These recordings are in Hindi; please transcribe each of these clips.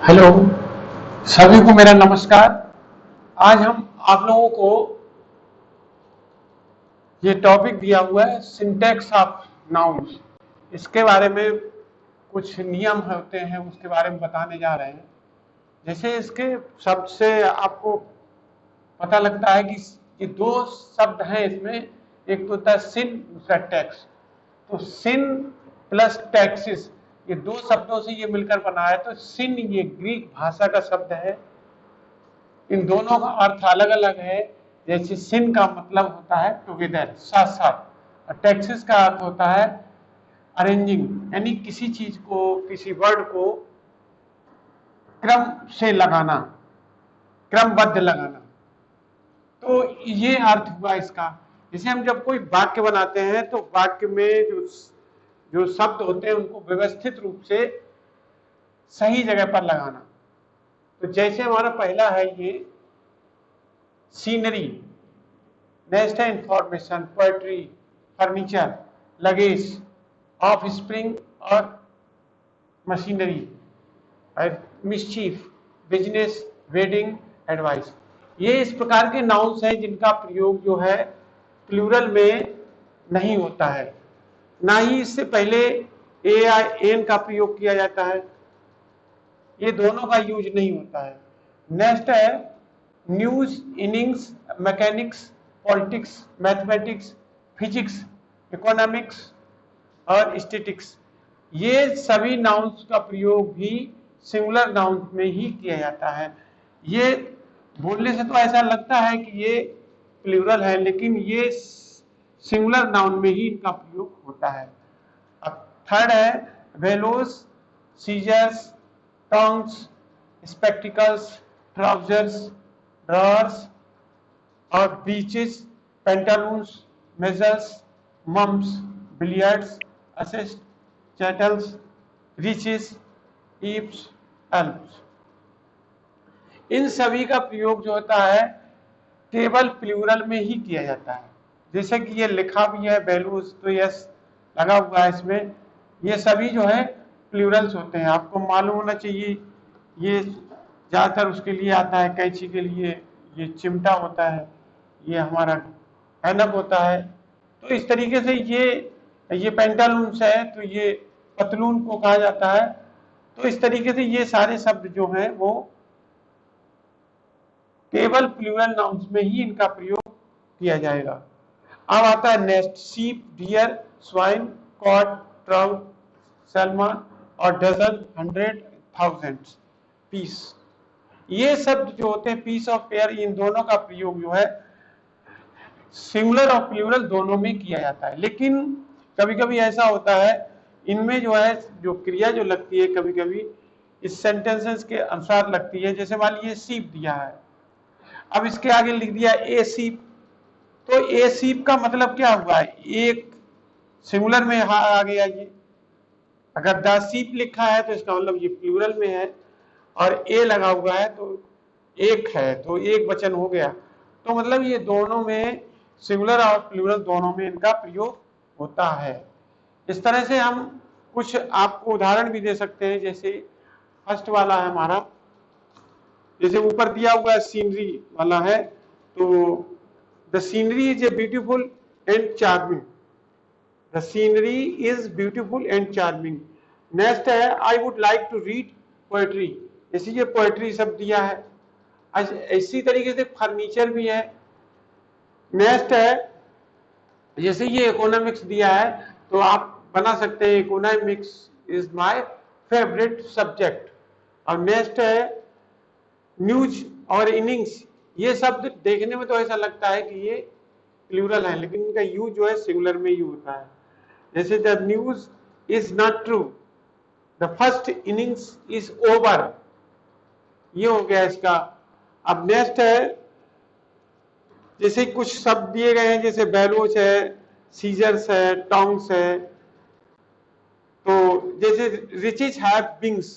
हेलो, सभी को मेरा नमस्कार। आज हम आप लोगों को ये टॉपिक दिया हुआ है सिंटैक्स ऑफ नाउन्स। इसके बारे में कुछ नियम होते हैं, उसके बारे में बताने जा रहे हैं। जैसे इसके शब्द से आपको पता लगता है कि ये दो शब्द हैं इसमें। एक तो होता है सिन, दूसरा टैक्स। तो सिन प्लस टैक्सिस, ये दो शब्दों से ये मिलकर बना है। तो सिन ये ग्रीक भाषा का शब्द है। इन दोनों का अर्थ अलग अलग है। जैसे सिन का मतलब होता है टुगेदर, साथ साथ, और टैक्सिस का अर्थ होता है अरेंजिंग, यानी किसी चीज को, किसी वर्ड को क्रम से लगाना, क्रमबद्ध लगाना। तो ये अर्थ हुआ इसका। जैसे हम जब कोई वाक्य बनाते हैं तो वाक्य में जो जो शब्द होते हैं उनको व्यवस्थित रूप से सही जगह पर लगाना। तो जैसे हमारा पहला है ये सीनरी, नेक्स्ट है information, poetry, furniture, luggage, offspring और machinery, mischief, business, wedding, advice. ये इस प्रकार के नाउन्स हैं जिनका प्रयोग जो है प्लूरल में नहीं होता है। ना ही इससे पहले ए या एन का प्रयोग किया जाता है। ये दोनों का यूज नहीं होता है। नेक्स्ट है news, innings, mechanics, politics, mathematics, physics, economics और स्टैटिक्स। ये सभी नाउन्स का प्रयोग भी सिंगुलर नाउन्स में ही किया जाता है। ये बोलने से तो ऐसा लगता है कि ये प्लूरल है, लेकिन ये सिंगुलर नाउन में ही इनका प्रयोग होता है। अब थर्ड है bellows, scissors, tongs, spectacles, trousers, drawers और breeches, pantaloons, measles, mumps, billiards, assets, chattels, riches, eaves, Alps. इन सभी का प्रयोग जो होता है केवल प्लूरल में ही किया जाता है। जैसे कि ये लिखा भी है वैल्यूज, तो यस लगा हुआ है इसमें। ये सभी जो है प्लूरल्स होते हैं। आपको मालूम होना चाहिए। ये ज्यादातर उसके लिए आता है, कैंची के लिए ये चिमटा होता है, ये हमारा ऐनक होता है। तो इस तरीके से ये पेंटालून्स है, तो ये पतलून को कहा जाता है। तो इस तरीके से ये सारे शब्द जो हैं वो केवल प्लूरल नाउन्स में ही इनका प्रयोग किया जाएगा। अब आता है next, sheep, deer, swine, cod, trout, salmon और डजन, हंड्रेड, थाउजेंड्स, पीस। ये शब्द जो होते हैं पीस और पेयर, इन दोनों का प्रयोग जो है सिंगुलर और प्लूरल दोनों में किया जाता है। लेकिन कभी कभी ऐसा होता है इनमें जो है जो क्रिया जो लगती है कभी कभी इस सेंटेंसेस के अनुसार लगती है। जैसे मान लीजिए सीप दिया है, अब इसके आगे लिख दिया ए सीप। तो ए सीप का मतलब क्या हुआ है, एक सिंगुलर में आ गया ये। अगर द सीप लिखा है तो इसका मतलब ये प्लूरल में है, और ए लगा हुआ है तो एक है, तो एक वचन हो गया। तो मतलब ये दोनों में, सिंगुलर और प्लूरल दोनों में इनका प्रयोग होता है। इस तरह से हम कुछ आपको उदाहरण भी दे सकते हैं। जैसे फर्स्ट वाला है हमारा, जैसे ऊपर दिया हुआ है सीनरी वाला है, तो the scenery is a beautiful and charming. The scenery is beautiful and charming. Next है I would like to read poetry. जैसे ये पोएट्री सब दिया है। इसी तरीके से फर्नीचर भी है। नेक्स्ट है जैसे ये इकोनॉमिक्स दिया है, तो आप बना सकते हैं economics is my favourite subject. और नेक्स्ट है न्यूज और इनिंग्स। ये शब्द देखने में तो ऐसा लगता है कि ये प्लूरल है, लेकिन इनका यूज जो है सिंगुलर में ही होता है। जैसे the news is not true, the first innings is over, ये हो गया इसका। अब नेक्स्ट है जैसे कुछ शब्द दिए गए हैं, जैसे बैलोच है, सीजर्स है, टोंग्स है। तो जैसे रिचेस हैव विंग्स।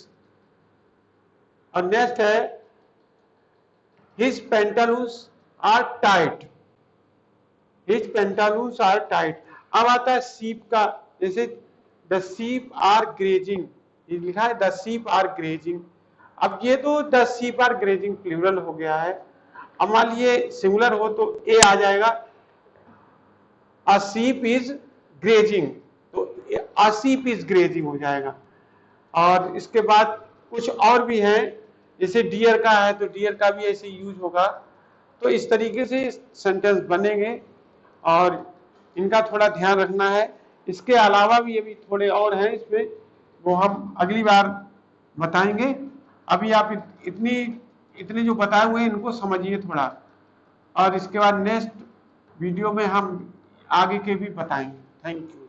और नेक्स्ट है his pantaloons are tight, his pantaloons are tight. अब आता है सीप का, जैसे द सीप आर ग्रेजिंग, लिखा है द सीप आर ग्रेजिंग। अब ये तो the sheep are grazing plural हो गया है। अब मान लीजिए सिंगुलर हो तो ए आ जाएगा, अ शीप इज ग्रेजिंग, तो अ शीप इज ग्रेजिंग हो जाएगा। और इसके बाद कुछ और भी हैं, जैसे डियर का है तो डियर का भी ऐसे यूज होगा। तो इस तरीके से सेंटेंस बनेंगे और इनका थोड़ा ध्यान रखना है। इसके अलावा भी अभी थोड़े और हैं इसमें, वो हम अगली बार बताएंगे। अभी आप इतने जो बताए हुए हैं इनको समझिए थोड़ा, और इसके बाद नेक्स्ट वीडियो में हम आगे के भी बताएंगे। Thank you.